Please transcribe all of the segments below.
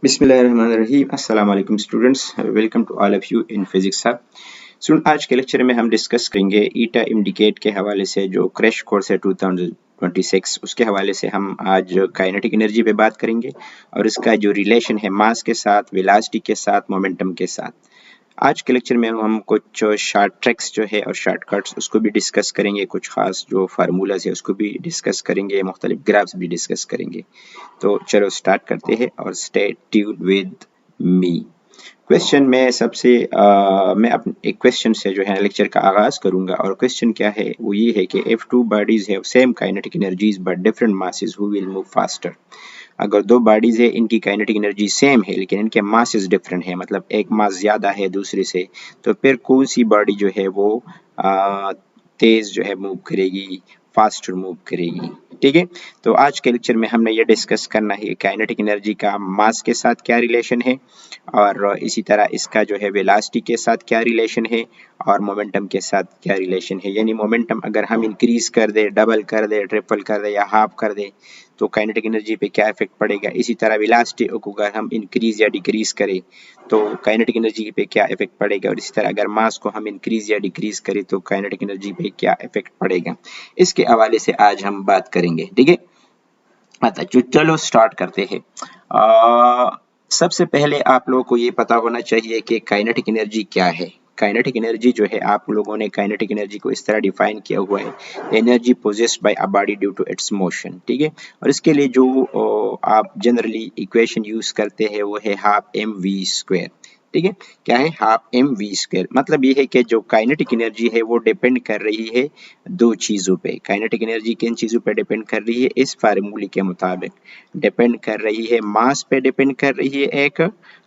बिस्मिल्लाहिर्रहमानिर्रहीम अस्सलाम वालेकुम students, welcome to all of you in physics hub. Student, आज के लेक्चर में हम डिस्कस करेंगे ईटा इंडिकेट के हवाले से जो क्रैश कोर्स है 2026 उसके हवाले से हम आज काइनेटिक एनर्जी पे बात करेंगे और इसका जो रिलेशन है मास के साथ, वेलोसिटी के साथ, मोमेंटम के साथ। आज के लेक्चर में हम कुछ शॉर्ट ट्रिक्स जो है और शॉर्टकट्स उसको भी डिस्कस करेंगे, कुछ खास जो फार्मूलाज है उसको भी डिस्कस करेंगे, मुख्तलिफ ग्राफ्स भी डिस्कस करेंगे। तो चलो स्टार्ट करते हैं और stay tuned with me. Question में मैं अपने एक क्वेश्चन से जो है लेक्चर का आगाज करूंगा और क्वेश्चन क्या है वो ये है कि if two bodies have same kinetic energies but different masses who will move faster. अगर दो बॉडीज है, इनकी काइनेटिक एनर्जी सेम है लेकिन इनके मासेस डिफरेंट है, मतलब एक मास ज्यादा है दूसरे से, तो फिर कौन सी बॉडी जो है वो तेज जो है मूव करेगी, फास्टर मूव करेगी। ठीक है, तो आज के लेक्चर में हमने ये डिस्कस करना है काइनेटिक एनर्जी का मास के साथ क्या रिलेशन है और इसी तरह इसका जो है वेलोसिटी के साथ क्या रिलेशन है और मोमेंटम के साथ क्या रिलेशन है। यानी मोमेंटम अगर हम इंक्रीज कर दे, डबल कर दे, ट्रिपल कर दे या हाफ कर दे तो काइनेटिक एनर्जी पे क्या इफेक्ट पड़ेगा। इसी तरह वेलोसिटी को अगर हम इंक्रीज या डिक्रीज करें तो काइनेटिक एनर्जी पे क्या इफेक्ट पड़ेगा और इसी तरह अगर मास को हम इंक्रीज या डिक्रीज करें तो काइनेटिक एनर्जी पे क्या इफेक्ट पड़ेगा। इसके हवाले से आज हम बात करेंगे। ठीक है, अच्छा चलो स्टार्ट करते हैं। सबसे पहले आप लोगों को ये पता होना चाहिए कि काइनेटिक एनर्जी क्या है। काइनेटिक एनर्जी जो है, आप लोगों ने काइनेटिक एनर्जी को इस तरह डिफाइन किया हुआ है, energy possessed by a body due to its motion. ठीक है, और इसके लिए जो आप जनरली इक्वेशन यूज करते हैं वो है हाफ एम वी स्क्वायर। ठीक है, क्या है हाफ एम वी स्क्वायर, मतलब ये है कि जो काइनेटिक एनर्जी है वो डिपेंड कर रही है दो चीजों पे। काइनेटिक एनर्जी किन चीजों पे डिपेंड कर रही है, इस फार्मूले के मुताबिक डिपेंड कर रही है मास पे डिपेंड कर रही है एक,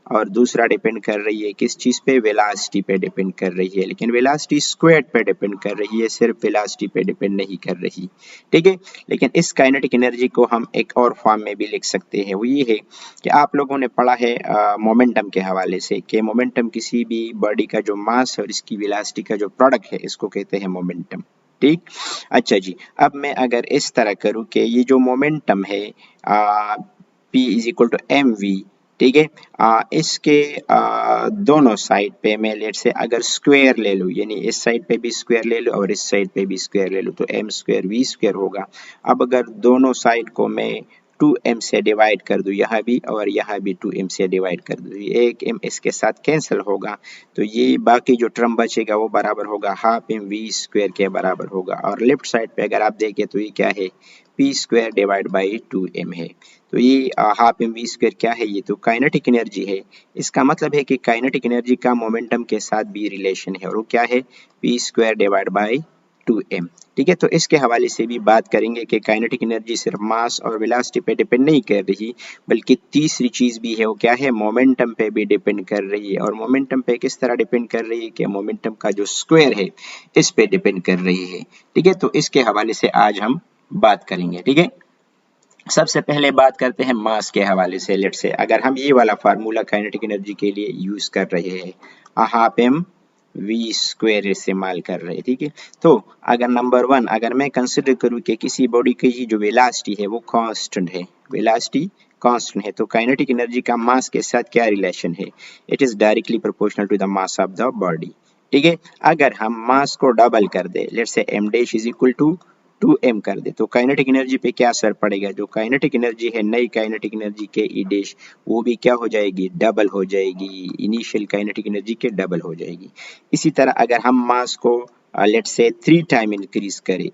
और दूसरा डिपेंड कर रही है किस चीज पे, वेलोसिटी पे डिपेंड कर रही है। लेकिन वेलोसिटी स्क्वायर्ड पे डिपेंड कर रही है, सिर्फ वेलोसिटी पे डिपेंड नहीं कर रही। ठीक है, लेकिन इस काइनेटिक एनर्जी को हम एक और फॉर्म में भी लिख सकते हैं, वो ये है कि आप लोगों ने पढ़ा है मोमेंटम के हवाले से कि मोमेंटम किसी भी बॉडी का जो मास है और इसकी वेलोसिटी का जो प्रोडक्ट है इसको कहते हैं मोमेंटम। ठीक, अच्छा जी, अब मैं अगर इस तरह करूं कि ये जो मोमेंटम है P is equal to m v, ठीक है, इसके दोनों साइड पे मैं लेट से अगर स्क्वायर ले लूं, यानी इस साइड पे भी स्क्वायर ले लूं और इस साइड पे भी स्क्वायर ले लूं तो एम स्क्वायर वी स्क्वायर होगा। अब अगर दोनों साइड को मैं 2m से डिवाइड कर दूं, यहाँ भी और यहाँ भी 2m से डिवाइड कर दूं, एक m इसके साथ कैंसिल होगा तो ये बाकी जो टर्म बचेगा वो बराबर होगा हाफ एम वी स्क्वायर के बराबर होगा। और लेफ्ट साइड पे अगर आप देखें तो ये क्या है, P square divide by 2m है। तो ये हाफ एम वी स्क्वायर क्या है, ये तो काइनेटिक एनर्जी है। इसका मतलब है कि काइनेटिक एनर्जी का मोमेंटम के साथ भी रिलेशन है और वो क्या है, P square divide by 2m। ठीक है, तो इसके हवाले से भी बात करेंगे कि काइनेटिक एनर्जी सिर्फ मास और वेलोसिटी पे डिपेंड नहीं कर रही बल्कि तीसरी चीज भी है, वो क्या है, मोमेंटम पे भी डिपेंड कर रही है। और मोमेंटम पे किस तरह डिपेंड कर रही है कि मोमेंटम का जो स्क्वायर है इस पे डिपेंड कर रही है। ठीक है, तो इसके हवाले से आज हम बात करेंगे। ठीक है, सबसे पहले बात करते हैं मास के हवाले से। लेट से अगर हम ये वाला फार्मूला काइनेटिक एनर्जी के लिए यूज कर रहे हैं, हाफ एम वी स्क्वायर इस्तेमाल कर रहे हैं। ठीक है, तो अगर नंबर वन अगर मैं कंसिडर करूं कि किसी बॉडी की जो वेलोसिटी है वो कांस्टेंट है, वेलोसिटी कांस्टेंट है, तो काइनेटिक एनर्जी का मास के साथ क्या रिलेशन है, it is directly proportional to the mass of the body. ठीक है, अगर हम मास को डबल कर दे, let's say m dash is equal to 2m कर दे तो काइनेटिक एनर्जी पे क्या असर पड़ेगा, जो काइनेटिक एनर्जी है नई काइनेटिक एनर्जी के ई डैश वो भी क्या हो जाएगी, डबल हो जाएगी, इनिशियल काइनेटिक एनर्जी के डबल हो जाएगी। इसी तरह अगर हम मास को लेट्स से 3 टाइम इंक्रीज करें,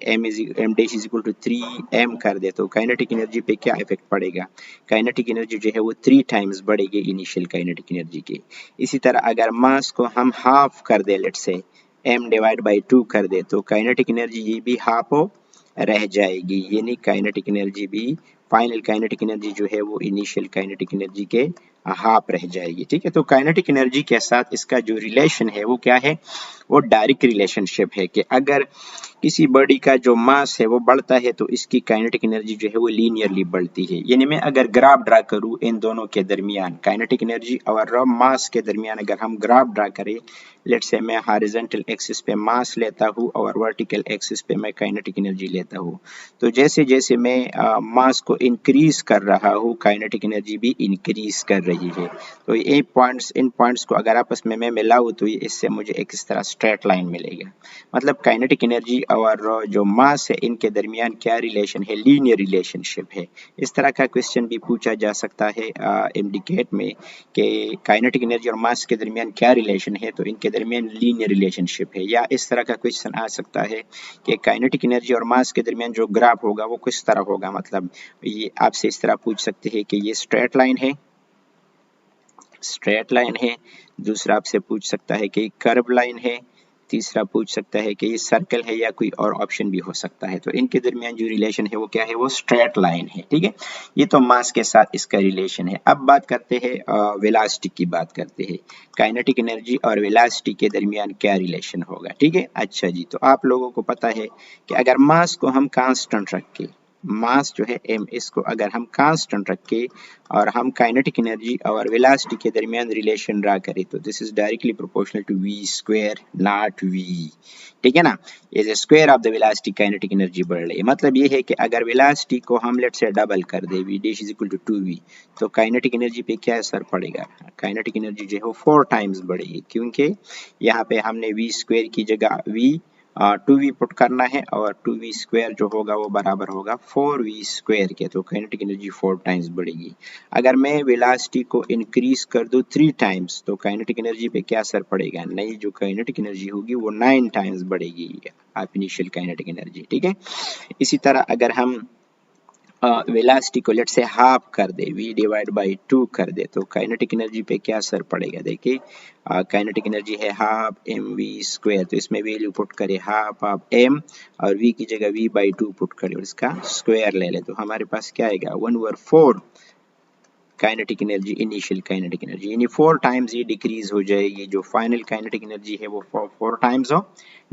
m dash is equal to 3m कर दे तो काइनेटिक एनर्जी पे क्या इफेक्ट पड़ेगा, काइनेटिक एनर्जी जो है वो 3 टाइम्स बढ़ेगी इनिशियल काइनेटिक एनर्जी के। इसी तरह अगर मास को हम हाफ कर दे, let's say m divide by 2 कर दे तो काइनेटिक एनर्जी ये भी हाफ हो रह जाएगी, यानी काइनेटिक एनर्जी भी, फाइनल काइनेटिक एनर्जी जो है वो इनिशियल काइनेटिक एनर्जी के हाफ रह जाएगी। ठीक है, तो काइनेटिक एनर्जी के साथ इसका जो रिलेशन है वो क्या है, वो डायरेक्ट रिलेशनशिप है कि अगर किसी बॉडी का जो मास है वो बढ़ता है तो इसकी काइनेटिक एनर्जी जो है वो लीनियरली बढ़ती है। यानी मैं अगर ग्राफ ड्रा करूं इन दोनों के दरमियान, काइनेटिक एनर्जी और मास के दरमियान अगर हम ग्राफ ड्रा करें, लेट्स से मैं हॉरिजॉन्टल एक्सिस पे मास लेता हूं और वर्टिकल एक्सिस पे मैं काइनेटिक एनर्जी लेता हूं, तो जैसे जैसे मैं मास को इंक्रीज कर रहा हूं काइनेटिक एनर्जी भी इंक्रीज कर रही है। तो ये इन पॉइंट्स को अगर आपस में मैं मिलाऊँ तो इससे मुझे एक इस तरह स्ट्रेट लाइन मिलेगा। मतलब काइनेटिक एनर्जी और जो मास है इनके दरमियान क्या रिलेशन है, लीनियर रिलेशनशिप है। इस तरह का क्वेश्चन भी पूछा जा सकता है इंडिकेट में कि काइनेटिक एनर्जी और मास के दरमियान क्या रिलेशन है, तो इनके दरमियान लीनियर रिलेशनशिप है। या इस तरह का क्वेश्चन आ सकता है कि काइनेटिक एनर्जी और मास के दरमियान जो ग्राफ होगा वो किस तरह होगा। मतलब ये आपसे इस तरह पूछ सकते हैं कि ये स्ट्रेट लाइन है, दूसरा आपसे पूछ सकता है कि कर्व लाइन है, तीसरा पूछ सकता है कि ये सर्कल है या कोई और ऑप्शन भी हो सकता है। तो इनके दरमियान जो रिलेशन है वो क्या है, वो स्ट्रेट लाइन है। ठीक है, ये तो मास के साथ इसका रिलेशन है। अब बात करते हैं वेलोसिटी की बात करते हैं, काइनेटिक एनर्जी और वेलोसिटी के दरमियान क्या रिलेशन होगा। ठीक है, अच्छा जी, तो आप लोगों को पता है कि अगर मास को हम कांस्टेंट रख के, मास जो है m, इसको अगर हम कांस्टेंट रख के और हम काइनेटिक एनर्जी और वेलोसिटी के दरमियान रिलेशन ड्रा करें तो this is directly proportional to v square not v। ठीक है ना, is a square of the velocity, kinetic energy बढ़ रही है। मतलब ये है कि अगर वेलोसिटी को हम लेट से डबल कर दे, v dash is equal to 2v, तो काइनेटिक एनर्जी पे क्या असर पड़ेगा, काइनेटिक एनर्जी जो है वो 4 टाइम्स बढ़ेगी, क्योंकि यहाँ पे हमने v स्क्वायर की जगह v 2v पुट करना है और 2v स्क्वायर जो होगा वो बराबर होगा 4v स्क्वायर के, तो काइनेटिक एनर्जी 4 टाइम्स बढ़ेगी। अगर मैं वेलोसिटी को इंक्रीज कर दूं 3 टाइम्स तो काइनेटिक एनर्जी पे क्या असर पड़ेगा, नई जो काइनेटिक एनर्जी होगी वो 9 टाइम्स बढ़ेगी आप इनिशियल काइनेटिक एनर्जी। ठीक है, इसी तरह अगर हम वेलोसिटी को लेट से हाफ कर दे, v डिवाइड बाई 2 कर दे, तो काइनेटिक एनर्जी पे क्या असर पड़ेगा। देखिए काइनेटिक एनर्जी है हाफ एम वी स्क्वायर, तो इसमें वैल्यू पुट करें हाफ ऑफ m और v की जगह v बाई 2 पुट करें और इसका स्क्वायर ले लें, तो हमारे पास क्या आएगा 1/4 kinetic energy, initial kinetic energy, यानी 4 टाइम्स ये डिक्रीज हो जाएगी। जो फाइनल काइनेटिक एनर्जी है वो 4 टाइम्स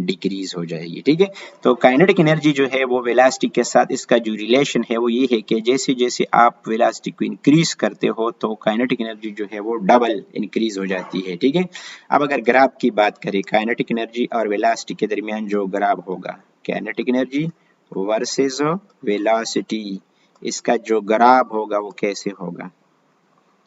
डिक्रीज हो जाएगी। ठीक है, तो काइनेटिक एनर्जी जो है वो वेलोसिटी के साथ इसका जो रिलेशन है वो ये है कि जैसे जैसे आप वेलोसिटी को इंक्रीज करते हो तो काइनेटिक एनर्जी जो है वो डबल इंक्रीज हो जाती है। ठीक है, अब अगर ग्राफ की बात करें, काइनेटिक एनर्जी और वेलोसिटी के दरमियान जो ग्राफ होगा, काइनेटिक एनर्जी वर्सेस वेलोसिटी, इसका जो ग्राफ होगा वो कैसे होगा।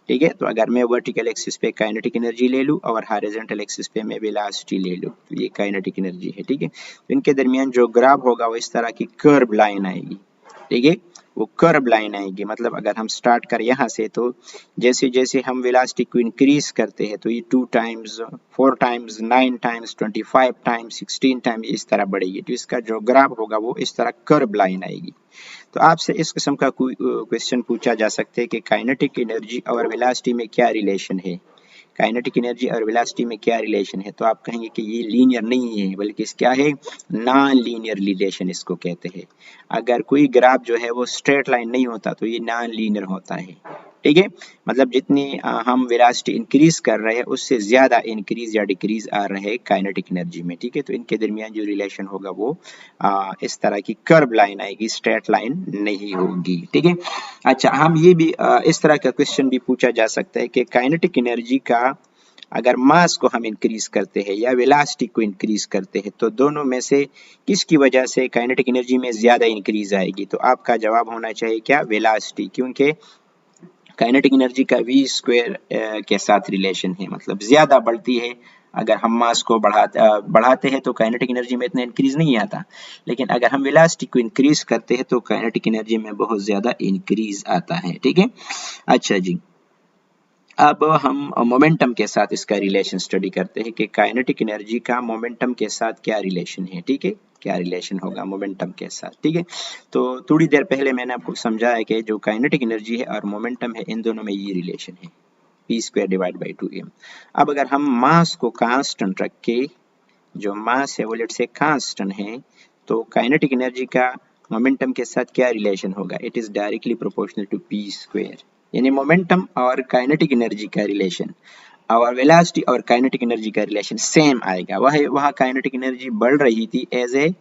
ठीक है, तो अगर मैं वर्टिकल एक्सिस पे काइनेटिक एनर्जी ले लूँ और हॉरिजॉन्टल एक्सिस पे मैं वेलोसिटी ले लूँ, तो ये काइनेटिक एनर्जी है। ठीक है, तो इनके दरमियान जो ग्राफ होगा वो इस तरह की कर्व लाइन आएगी। ठीक है, वो कर्व लाइन आएगी। मतलब अगर हम स्टार्ट करें यहाँ से, तो जैसे जैसे हम वेलोसिटी को इंक्रीज करते हैं तो ये 2 times, 4 times, 9 times, 25 times, 16 times इस तरह बढ़ेगी। तो इसका जो ग्राफ होगा वो इस तरह कर्व लाइन आएगी। तो आपसे इस किस्म का कोई क्वेश्चन पूछा जा सकता है कि काइनेटिक एनर्जी और वेलोसिटी में क्या रिलेशन है, काइनेटिक एनर्जी और वेलोसिटी में क्या रिलेशन है, तो आप कहेंगे कि ये लीनियर नहीं है बल्कि क्या है, नॉन लीनियर रिलेशन इसको कहते हैं। अगर कोई ग्राफ जो है वो स्ट्रेट लाइन नहीं होता तो ये नॉन लीनियर होता है। ठीक है, मतलब जितनी हम वेलोसिटी इंक्रीज कर रहे हैं उससे ज्यादा इंक्रीज या डिक्रीज आ रहे हैं काइनेटिक एनर्जी में। ठीक है, तो इनके दरमियान जो रिलेशन होगा वो इस तरह की कर्व लाइन आएगी, स्ट्रेट लाइन नहीं होगी। ठीक है, अच्छा, हम ये भी इस तरह का क्वेश्चन भी पूछा जा सकता है कि काइनेटिक एनर्जी का अगर मास को हम इंक्रीज करते हैं या वेलोसिटी को इंक्रीज करते हैं तो दोनों में से किसकी वजह से काइनेटिक एनर्जी में ज्यादा इंक्रीज आएगी, तो आपका जवाब होना चाहिए क्या, वेलोसिटी, क्योंकि काइनेटिक एनर्जी का v स्क्वायर के साथ रिलेशन है, मतलब ज्यादा बढ़ती है। अगर हम मास को बढ़ाते हैं तो काइनेटिक एनर्जी में इतना इंक्रीज नहीं आता, लेकिन अगर हम वेलोसिटी को इंक्रीज करते हैं तो काइनेटिक एनर्जी में बहुत ज्यादा इंक्रीज आता है। ठीक है, अच्छा जी, अब हम मोमेंटम के साथ इसका रिलेशन स्टडी करते हैं कि काइनेटिक एनर्जी का मोमेंटम के साथ क्या रिलेशन है। ठीक है, क्या रिलेशन होगा मोमेंटम के साथ। ठीक है, तो थोड़ी देर पहले मैंने आपको समझाया कि जो काइनेटिक एनर्जी है और मोमेंटम है इन दोनों में ये रिलेशन है, p square divide by 2m। अब अगर हम मास को कांस्टेंट रख के, जो मास है वो लेट से कांस्टेंट है, तो काइनेटिक एनर्जी का मोमेंटम के साथ क्या रिलेशन होगा, it is directly proportional to p square, यानी मोमेंटम और काइनेटिक एनर्जी का रिलेशन और वेलोसिटी और काइनेटिक एनर्जी का रिलेशन सेम आएगा। वहाँ काइनेटिक एनर्जी बढ़ रही थी as a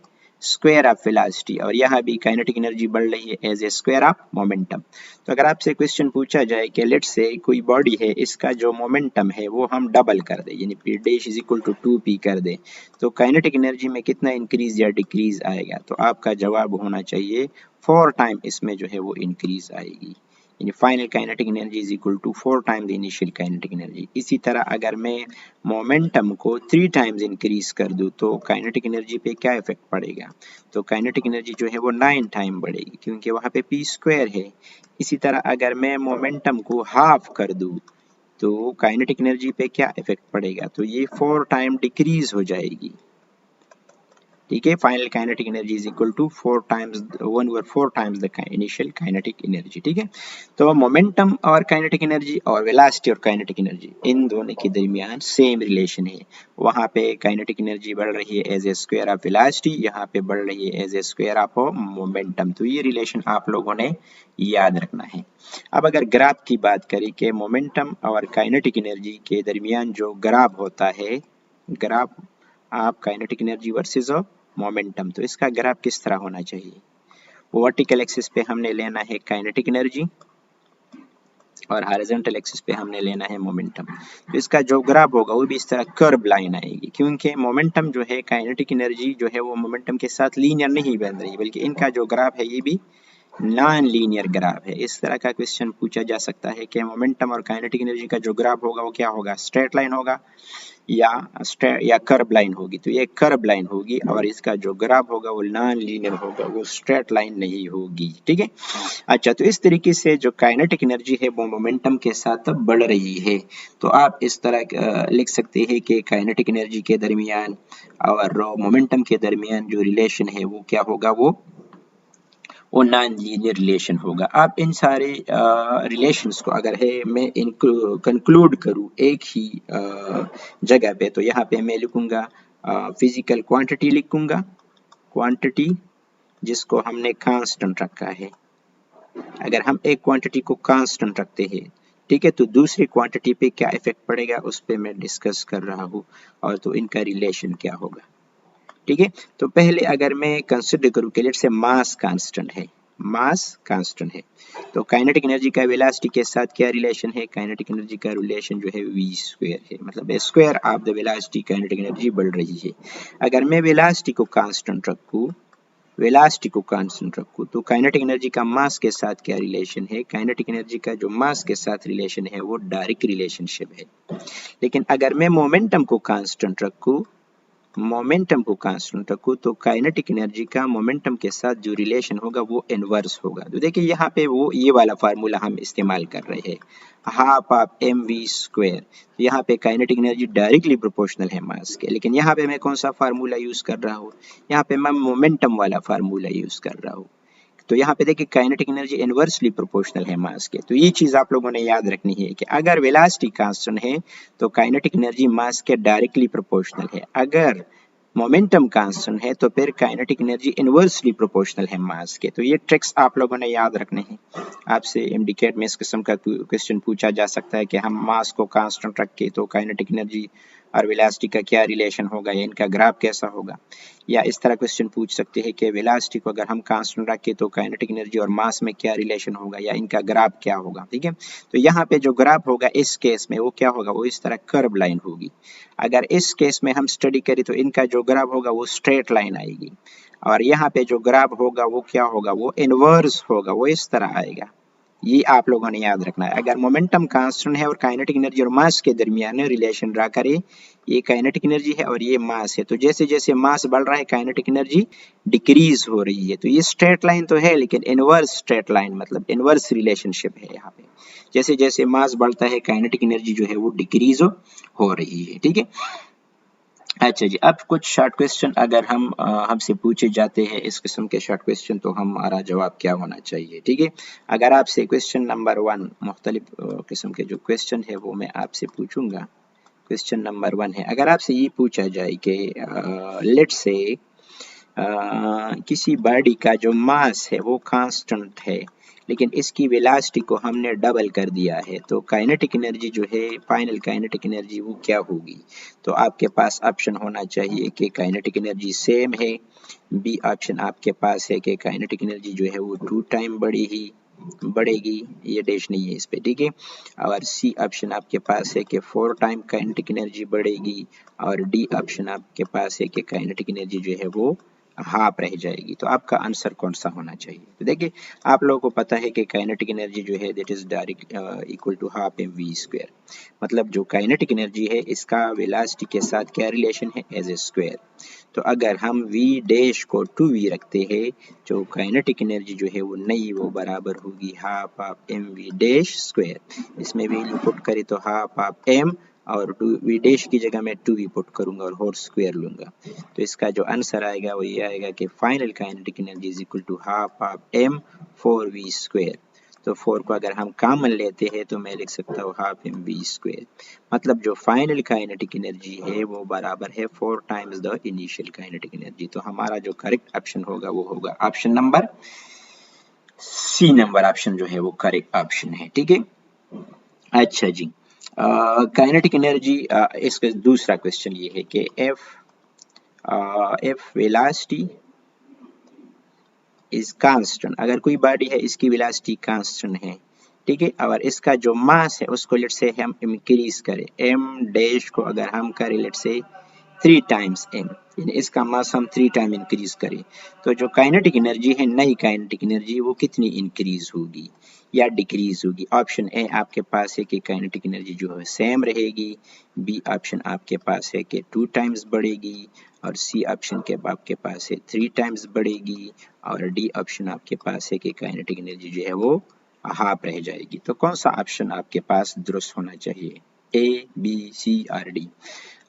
square of velocity और यहाँ भी काइनेटिक एनर्जी बढ़ रही है as a square of momentum. तो अगर आपसे क्वेश्चन पूछा जाए कि लेट से कोई बॉडी है, इसका जो मोमेंटम है वो हम डबल कर दें, यानी p dash is equal to 2p कर दें, तो काइनेटिक एनर्जी में कितना इंक्रीज या डिक्रीज आएगा, तो आपका जवाब होना चाहिए 4 टाइम इसमें जो है वो इंक्रीज आएगी। यानी final kinetic energy is equal to 4 time the initial kinetic energy. इसी तरह अगर मैं मोमेंटम को 3 टाइम्स इंक्रीज कर दूं तो काइनेटिक एनर्जी पे क्या इफेक्ट पड़ेगा, तो काइनेटिक एनर्जी जो है वो 9 टाइम बढ़ेगी क्योंकि वहां पे p स्क्वायर है। इसी तरह अगर मैं मोमेंटम को हाफ कर दूं तो काइनेटिक एनर्जी पे क्या इफेक्ट पड़ेगा, तो ये 4 टाइम डिक्रीज हो जाएगी। ठीक है, final kinetic energy is equal to 4 times 1/4 times the initial kinetic energy. ठीक है, तो मोमेंटम और काइनेटिक एनर्जी और वेलोसिटी और काइनेटिक एनर्जी इन दोनों के दरमियान सेम रिलेशन है। वहां पे काइनेटिक एनर्जी बढ़ रही है as a square of velocity, यहाँ पे बढ़ रही है as a square of momentum. तो ये रिलेशन आप लोगों ने याद रखना है। अब अगर ग्राफ की बात करें कि मोमेंटम और काइनेटिक एनर्जी के दरमियान जो ग्राफ होता है, ग्राफ आप काइनेटिक एनर्जी वर्सेस मोमेंटम, तो इसका ग्राफ किस तरह होना चाहिए। वर्टिकल एक्सिस पे हमने लेना है काइनेटिक एनर्जी और हॉरिजॉन्टल एक्सिस पे हमने लेना है मोमेंटम। तो इसका जो ग्राफ होगा वो भी इस तरह कर्व लाइन आएगी, क्योंकि मोमेंटम जो है काइनेटिक एनर्जी जो है वो मोमेंटम के साथ लीनियर नहीं बन रही, बल्कि इनका जो ग्राफ है ये भी नॉन लीनियर ग्राफ है। इस तरह का क्वेश्चन पूछा जा सकता है कि मोमेंटम और काइनेटिक एनर्जी का जो ग्राफ होगा वो क्या होगा, स्ट्रेट लाइन होगा या कर्व लाइन होगी। तो ये कर्व लाइन होगी और इसका जो ग्राफ होगा वो नॉन लीनियर होगा, वो स्ट्रेट लाइन नहीं होगी। ठीक है, अच्छा, तो इस तरीके से जो काइनेटिक एनर्जी है वो मोमेंटम के साथ बढ़ रही है। तो आप इस तरह लिख सकते हैं कि काइनेटिक एनर्जी के दरमियान और मोमेंटम के दरमियान जो रिलेशन है वो क्या होगा, वो नॉन लीनियर रिलेशन होगा। अब इन सारे रिलेशंस को अगर है मैं कंक्लूड करूँ एक ही जगह पे, तो यहाँ पे मैं लिखूंगा फिजिकल क्वांटिटी लिखूंगा, क्वांटिटी जिसको हमने कांस्टेंट रखा है। अगर हम एक क्वांटिटी को कांस्टेंट रखते हैं, ठीक है, तो दूसरी क्वांटिटी पे क्या इफेक्ट पड़ेगा उस पे मैं डिस्कस कर रहा हूँ, और तो इनका रिलेशन क्या होगा। ठीक है, तो पहले अगर मैं कंसिडर करूं कि लेट्स से मास कांस्टेंट है, मास कांस्टेंट है, तो काइनेटिक एनर्जी का वेलोसिटी के साथ क्या रिलेशन है, काइनेटिक एनर्जी का रिलेशन जो है v स्क्वायर है, मतलब square of the velocity kinetic energy बढ़ रही है। अगर मैं वेलोसिटी को कांस्टेंट रखूं, वेलोसिटी को कांस्टेंट रखूं, तो काइनेटिक एनर्जी का मास के साथ क्या रिलेशन है, काइनेटिक एनर्जी का जो मास के साथ रिलेशन है वो डायरेक्ट रिलेशनशिप है। लेकिन अगर मैं मोमेंटम को कांस्टेंट रखूं, मोमेंटम को कांस्टेंट रखूं, तो काइनेटिक एनर्जी का मोमेंटम के साथ जो रिलेशन होगा वो इनवर्स होगा। तो देखिए यहाँ पे वो ये वाला फार्मूला हम इस्तेमाल कर रहे हैं, हाफ ऑफ mv स्क्वायर। यहाँ पे काइनेटिक एनर्जी डायरेक्टली प्रोपोर्शनल है मास के, लेकिन यहाँ पे मैं कौन सा फार्मूला यूज कर रहा हूँ, यहाँ पे मैं मोमेंटम वाला फार्मूला यूज कर रहा हूँ। तो यहाँ पे देखिए काइनेटिक एनर्जी इनवर्सली प्रोपोर्शनल है मास के। तो ये चीज आप लोगों ने याद रखनी है कि अगर वेलोसिटी कांस्टेंट है तो काइनेटिक एनर्जी मास के डायरेक्टली प्रोपोर्शनल है, अगर मोमेंटम कांस्टेंट है तो फिर काइनेटिक एनर्जी इनवर्सली प्रोपोर्शनल है मास के। तो ये ट्रिक्स आप लोगों ने याद रखने हैं। आपसे इंडिकेट में इस किस्म का क्वेश्चन पूछा जा सकता है कि हम मास को कांस्टेंट रख के तो काइनेटिक एनर्जी और वेलोसिटी का क्या रिलेशन होगा या इनका ग्राफ कैसा होगा, या इस तरह क्वेश्चन पूछ सकते हैं कि वेलोसिटी को अगर हम कांस्टेंट रखें तो काइनेटिक एनर्जी और मास में क्या रिलेशन होगा या इनका ग्राफ क्या होगा। ठीक है, तो यहाँ पे जो ग्राफ होगा इस केस में वो क्या होगा, वो इस तरह कर्व लाइन होगी। अगर इस केस में हम स्टडी करें तो इनका जो ग्राफ होगा वो स्ट्रेट लाइन आएगी, और यहाँ पे जो ग्राफ होगा वो क्या होगा, वो इनवर्स होगा, वो इस तरह आएगा। ये आप लोगों ने याद रखना है। अगर मोमेंटम कांस्टेंट है और काइनेटिक एनर्जी और मास के दरमियान रिलेशन ड्रा करें, ये काइनेटिक एनर्जी है और ये मास है, तो जैसे जैसे मास बढ़ रहा है काइनेटिक एनर्जी डिक्रीज हो रही है। तो ये स्ट्रेट लाइन तो है लेकिन इनवर्स स्ट्रेट लाइन, मतलब इनवर्स रिलेशनशिप है यहाँ पे। जैसे जैसे मास बढ़ता है काइनेटिक एनर्जी जो है वो डिक्रीज हो रही है। ठीक है, अच्छा जी, अब कुछ शॉर्ट क्वेश्चन अगर हमसे पूछे जाते हैं इस किस्म के शॉर्ट क्वेश्चन, तो हमारा जवाब क्या होना चाहिए। ठीक है, अगर आपसे क्वेश्चन नंबर 1 मुख्तलिफ किस्म के जो क्वेश्चन है वो मैं आपसे पूछूंगा। क्वेश्चन नंबर 1 है, अगर आपसे ये पूछा जाए कि लेट्स से किसी बॉडी का जो मास है वो कांस्टेंट है लेकिन इसकी वेलोसिटी को हमने डबल कर दिया है, तो काइनेटिक एनर्जी जो है, फाइनल काइनेटिक एनर्जी वो क्या होगी। तो आपके पास ऑप्शन होना चाहिए कि काइनेटिक एनर्जी सेम है, बी ऑप्शन आपके पास है कि काइनेटिक एनर्जी जो है वो 2 टाइम बढ़ेगी, ये डैश नहीं है इस पे। ठीक है, और सी ऑप्शन आपके पास है कि 4 टाइम काइनेटिक एनर्जी बढ़ेगी, और डी ऑप्शन आपके पास है कि काइनेटिक एनर्जी जो है वो हाफ रह जाएगी। तो आपका आंसर कौन सा होना चाहिए? तो देखिए आप लोगों को पता है कि काइनेटिक एनर्जी जो है that is direct equal to half m v square. मतलब जो काइनेटिक एनर्जी है इसका वेलोसिटी के साथ क्या रिलेशन है? As a square. तो अगर हम v डैश को 2v रखते हैं जो काइनेटिक एनर्जी जो है वो नहीं, वो बराबर होगी half of m v dash square. इसमें वैल्यू पुट करें तो हाफ ऑफ एम और v डैश की जगह मैं 2v पुट करूंगा और होल स्क्वायर लूंगा। तो इसका जो आंसर आएगा वो ये आएगा कि final kinetic energy is equal to half of m 4v square. तो 4 को अगर हम कॉमन लेते हैं तो मैं लिख सकता हूँ हाफ एम वी स्क्वायर। मतलब जो फाइनल काइनेटिक एनर्जी है वो बराबर है 4 times the initial kinetic energy. तो हमारा जो करेक्ट ऑप्शन होगा वो होगा option number C number option जो है वो करेक्ट ऑप्शन है। ठीक है, अच्छा जी, काइनेटिक एनर्जी इसका दूसरा क्वेश्चन ये है कि एफ वेलोसिटी इज कांस्टेंट। अगर कोई बॉडी है इसकी वेलोसिटी कांस्टेंट है, ठीक है, और इसका जो मास है उसको लेट से हम इंक्रीज करें, एम डैश को अगर हम करें लेट से 3 टाइम्स एम, यानी इसका मास हम 3 टाइम इंक्रीज करें, तो जो काइनेटिक एनर्जी है नई काइनेटिक एनर्जी वो कितनी इंक्रीज होगी या डिक्रीज होगी? ऑप्शन ए आपके पास है कि काइनेटिक एनर्जी जो है सेम रहेगी, बी ऑप्शन आपके पास है कि 2 टाइम्स बढ़ेगी, और सी ऑप्शन के आपके पास है 3 टाइम्स बढ़ेगी, और डी ऑप्शन आपके पास है कि काइनेटिक एनर्जी जो है वो हाफ रह जाएगी। तो कौन सा ऑप्शन आपके पास दुरुस्त होना चाहिए? ए, बी, सी और डी?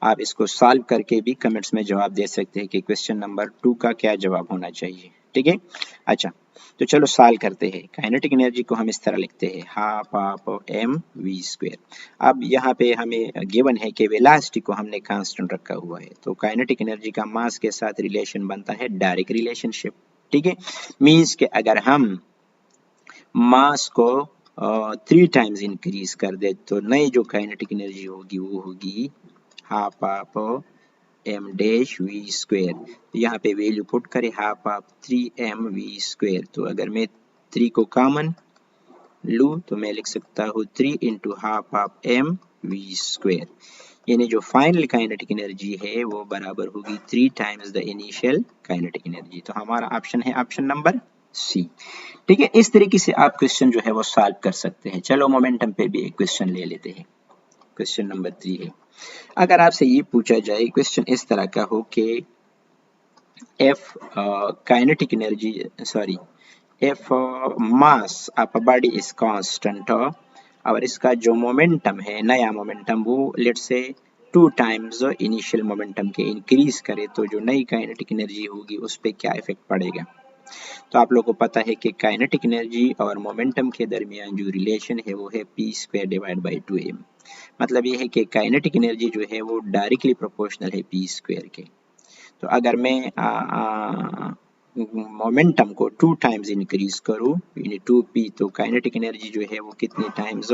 आप इसको सॉल्व करके भी कमेंट्स में जवाब दे सकते हैं कि क्वेश्चन नंबर 2 का क्या जवाब होना चाहिए। ठीक है, अच्छा तो चलो सॉल्व करते हैं। काइनेटिक एनर्जी को हम इस तरह लिखते हैं half of m v square. अब यहाँ पे हमें गिवन है कि वेलोसिटी को हमने कांस्टेंट रखा हुआ है, तो काइनेटिक एनर्जी का मास के साथ रिलेशन बनता है डायरेक्ट रिलेशनशिप। ठीक है, मीन्स के अगर हम मास को 3 टाइम्स इंक्रीज कर दे तो नई जो काइनेटिक एनर्जी होगी वो होगी half of m dash v square. तो यहाँ पे वैल्यू पुट करें half of 3m v square. तो अगर मैं 3 को कॉमन लूँ तो मैं लिख सकता हूँ 3 into half of m v square, यानी जो फाइनल काइनेटिक एनर्जी है वो बराबर होगी 3 times the initial kinetic energy. तो हमारा ऑप्शन है ऑप्शन नंबर सी। ठीक है, इस तरीके से आप क्वेश्चन जो है वो सॉल्व कर सकते हैं। चलो मोमेंटम पे भी एक क्वेश्चन ले लेते हैं। क्वेश्चन नंबर 3 है, अगर आपसे ये पूछा जाए क्वेश्चन इस तरह का हो कि F kinetic energy sorry F mass of a body is constant और इसका जो मोमेंटम है नया मोमेंटम वो लेट से 2 टाइम्स इनिशियल मोमेंटम के इंक्रीज करे, तो जो नई काइनेटिक एनर्जी होगी उस पर क्या इफेक्ट पड़ेगा? तो आप लोगों को पता है कि काइनेटिक एनर्जी और मोमेंटम के दरमियान जो रिलेशन है वो है P square divide by 2m। मतलब ये है कि काइनेटिक एनर्जी जो है वो डायरेक्टली प्रोपोर्शनल है पी स्क्वायर के। तो अगर मैं मोमेंटम को 2 टाइम्स इंक्रीज करूँ यानी 2p, तो काइनेटिक एनर्जी जो है वो कितने टाइम्स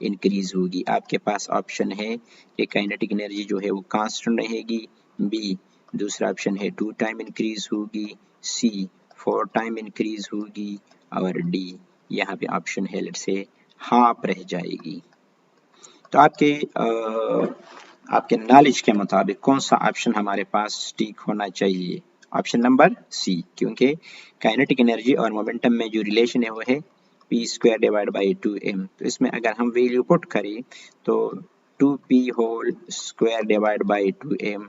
इंक्रीज होगी? आपके पास ऑप्शन है कि काइनेटिक एनर्जी जो है वो कांस्टेंट रहेगी, बी दूसरा ऑप्शन है 2 टाइम इंक्रीज होगी, सी 4 टाइम इंक्रीज होगी, और डी यहाँ पे ऑप्शन है लेट से हाफ रह जाएगी। तो आपके नॉलेज के मुताबिक कौन सा ऑप्शन हमारे पास ठीक होना चाहिए? ऑप्शन नंबर सी, क्योंकि काइनेटिक एनर्जी और मोमेंटम में जो रिलेशन है वो है P square divide by 2m। तो इसमें अगर हम वैल्यू पुट करें तो 2p whole square divide by 2m,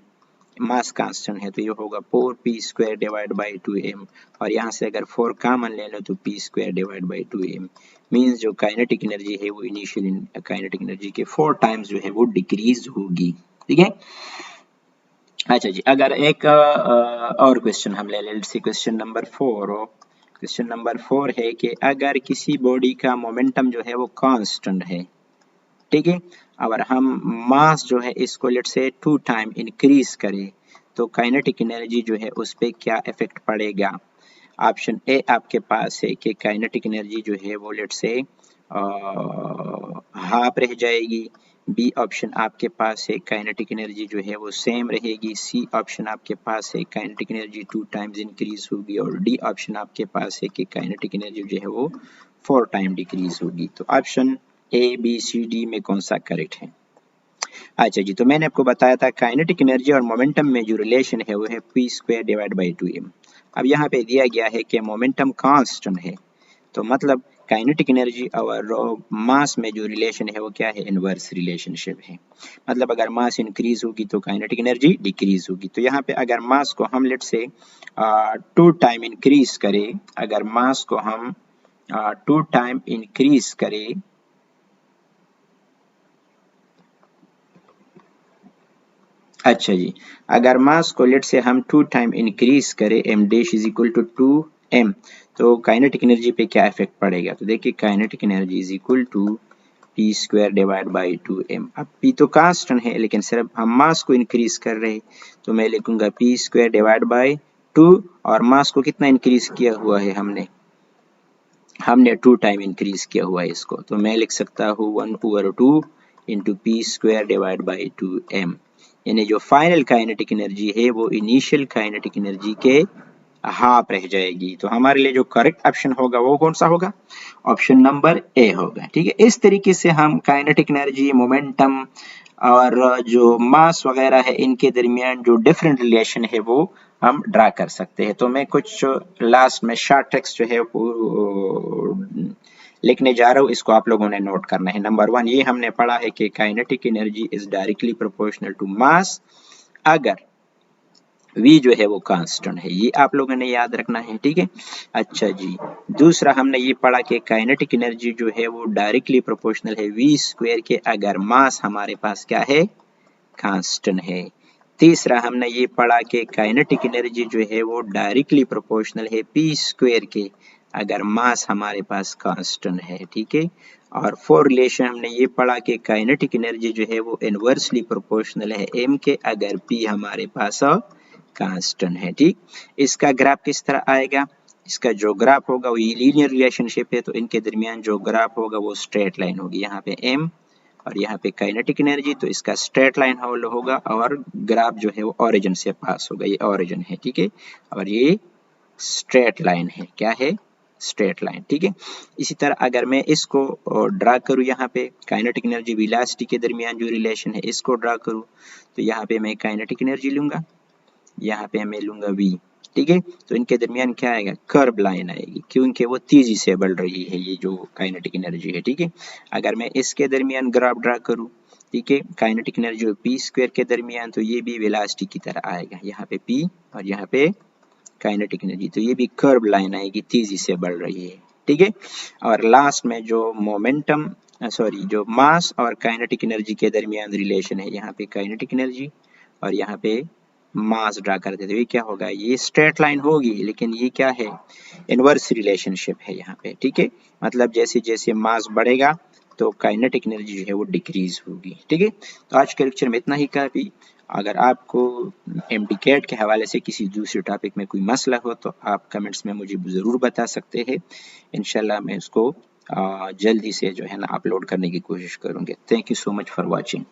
mass constant है तो ये होगा 4p square divide by 2m, और यहाँ से अगर 4 कॉमन ले लो तो p square divide by 2m। Means जो काइनेटिक एनर्जी है वो इनिशियल काइनेटिक एनर्जी के 4 टाइम्स जो है वो डिक्रीज होगी। ठीक है, अच्छा जी, अगर एक और क्वेश्चन हम ले लें, क्वेश्चन नंबर 4 हो। क्वेश्चन नंबर 4 है कि अगर किसी बॉडी का मोमेंटम जो है वो कांस्टेंट है, ठीक है, और हम मास जो है इसको लेट से 2 टाइम इंक्रीज करें तो काइनेटिक एनर्जी जो है उस पर क्या इफेक्ट पड़ेगा? ऑप्शन ए आपके पास है कि काइनेटिक एनर्जी जो है वो लेट से हाफ रह जाएगी, बी ऑप्शन आपके पास है काइनेटिक एनर्जी जो है वो सेम रहेगी, सी ऑप्शन आपके पास है काइनेटिक एनर्जी 2 टाइम्स इंक्रीज होगी, और डी ऑप्शन आपके पास है कि काइनेटिक एनर्जी जो है वो 4 टाइम डिक्रीज होगी। तो option A B C D में कौन सा करेक्ट है? अच्छा जी, तो मैंने आपको बताया था काइनेटिक एनर्जी और मोमेंटम में जो रिलेशन है वो है P square divide by 2m। अब यहाँ पे दिया गया है कि मोमेंटम कांस्टेंट है, तो मतलब काइनेटिक एनर्जी और मास में जो रिलेशन है वो क्या है, इनवर्स रिलेशनशिप है। मतलब अगर मास इंक्रीज होगी तो काइनेटिक एनर्जी डिक्रीज होगी। तो यहाँ पे अगर मास को हम लेट से 2 टाइम इंक्रीज करें, अगर मास को हम 2 टाइम इंक्रीज करें, अच्छा जी, अगर मास को लेट से हम 2 टाइम इंक्रीज करें, m dash is equal to 2m, तो काइनेटिक एनर्जी पे क्या इफेक्ट पड़ेगा। तो देखिए kinetic energy is equal to P square divide by 2m। अब p तो कांस्टेंट है लेकिन सिर्फ हम मास को इंक्रीज कर रहे हैं, तो मैं लिखूंगा पी स्क्वायर डिवाइड बाई 2, और मास को कितना इंक्रीज किया हुआ है हमने 2 टाइम इंक्रीज किया हुआ है इसको, तो मैं लिख सकता हूँ 1/2 into P square divide by 2m, यानी जो फाइनल काइनेटिक एनर्जी है वो इनिशियल काइनेटिक एनर्जी के हाफ रह जाएगी। तो हमारे लिए जो करेक्ट ऑप्शन होगा वो कौन सा होगा, ऑप्शन नंबर ए होगा। ठीक है, इस तरीके से हम काइनेटिक एनर्जी, मोमेंटम और जो मास वगैरह है इनके दरमियान जो डिफरेंट रिलेशन है वो हम ड्रा कर सकते हैं। तो मैं कुछ लास्ट में शॉर्ट टेक्स्ट जो है वो लिखने जा रहा हूँ, इसको आप लोगों ने नोट करना है। नंबर 1 ये हमने पढ़ा है कि kinetic energy is directly proportional to mass अगर v जो है वो कांस्टेंट है, ये आप लोगों ने याद रखना है। ठीक है, अच्छा जी, दूसरा हमने ये पढ़ा कि काइनेटिक एनर्जी जो है वो डायरेक्टली प्रोपोर्शनल है v स्क्वायर के अगर मास हमारे पास क्या है, कांस्टेंट है। तीसरा हमने ये पढ़ा कि काइनेटिक एनर्जी जो है वो डायरेक्टली प्रोपोर्शनल है p स्क्वायर के अगर मास हमारे पास कांस्टेंट है। ठीक है, और फोर रिलेशन हमने ये पढ़ा कि काइनेटिक एनर्जी जो है वो इनवर्सली प्रोपोर्शनल है m के अगर p हमारे पास कांस्टेंट है। ठीक, इसका ग्राफ किस तरह आएगा, इसका जो ग्राफ होगा वो लीनियर रिलेशनशिप है, तो इनके दरमियान जो ग्राफ होगा वो स्ट्रेट लाइन होगी। यहाँ पे m और यहाँ पे काइनेटिक एनर्जी, तो इसका स्ट्रेट लाइन होगा और ग्राफ जो है वो ओरिजिन से पास होगा, ये ओरिजिन है। ठीक है, और ये स्ट्रेट लाइन है, क्या है, स्ट्रेट लाइन। ठीक है, इसी तरह अगर मैं इसको ड्रा करूँ, यहाँ पे काइनेटिक एनर्जी वेलोसिटी के दरमियान जो रिलेशन है इसको ड्रा करूँ, तो यहाँ पे मैं काइनेटिक एनर्जी लूंगा, यहाँ पे मैं लूंगा v। ठीक है, तो इनके दरमियान क्या आएगा, कर्व लाइन आएगी, क्योंकि वो तेजी से बढ़ रही है ये जो काइनेटिक एनर्जी है। ठीक है, अगर मैं इसके दरमियान ग्राफ ड्रा करूँ, ठीक है, काइनेटिक एनर्जी और p स्क्वायर के दरमियान, तो ये भी वेलोसिटी की तरह आएगा, यहाँ पे p और यहाँ पे काइनेटिक एनर्जी, तो ये भी कर्व लाइन आएगी, तेजी से बढ़ रही है। ठीक है, और लास्ट में जो मोमेंटम जो मास और काइनेटिक एनर्जी के दरमियान रिलेशन है, यहाँ पे काइनेटिक एनर्जी और यहाँ पे मास ड्रा करते थे, ये क्या होगा, ये स्ट्रेट लाइन होगी लेकिन ये क्या है, इनवर्स रिलेशनशिप है यहाँ पे। ठीक है, मतलब जैसे जैसे मास बढ़ेगा तो काइनेटिक एनर्जी जो है वो डिक्रीज होगी। ठीक है, तो आज के लेक्चर में इतना ही काफी। अगर आपको एमडीकेट के हवाले से किसी दूसरे टॉपिक में कोई मसला हो तो आप कमेंट्स में मुझे ज़रूर बता सकते हैं, इंशाल्लाह मैं उसको जल्दी से जो है ना अपलोड करने की कोशिश करूँगी। Thank you so much for watching.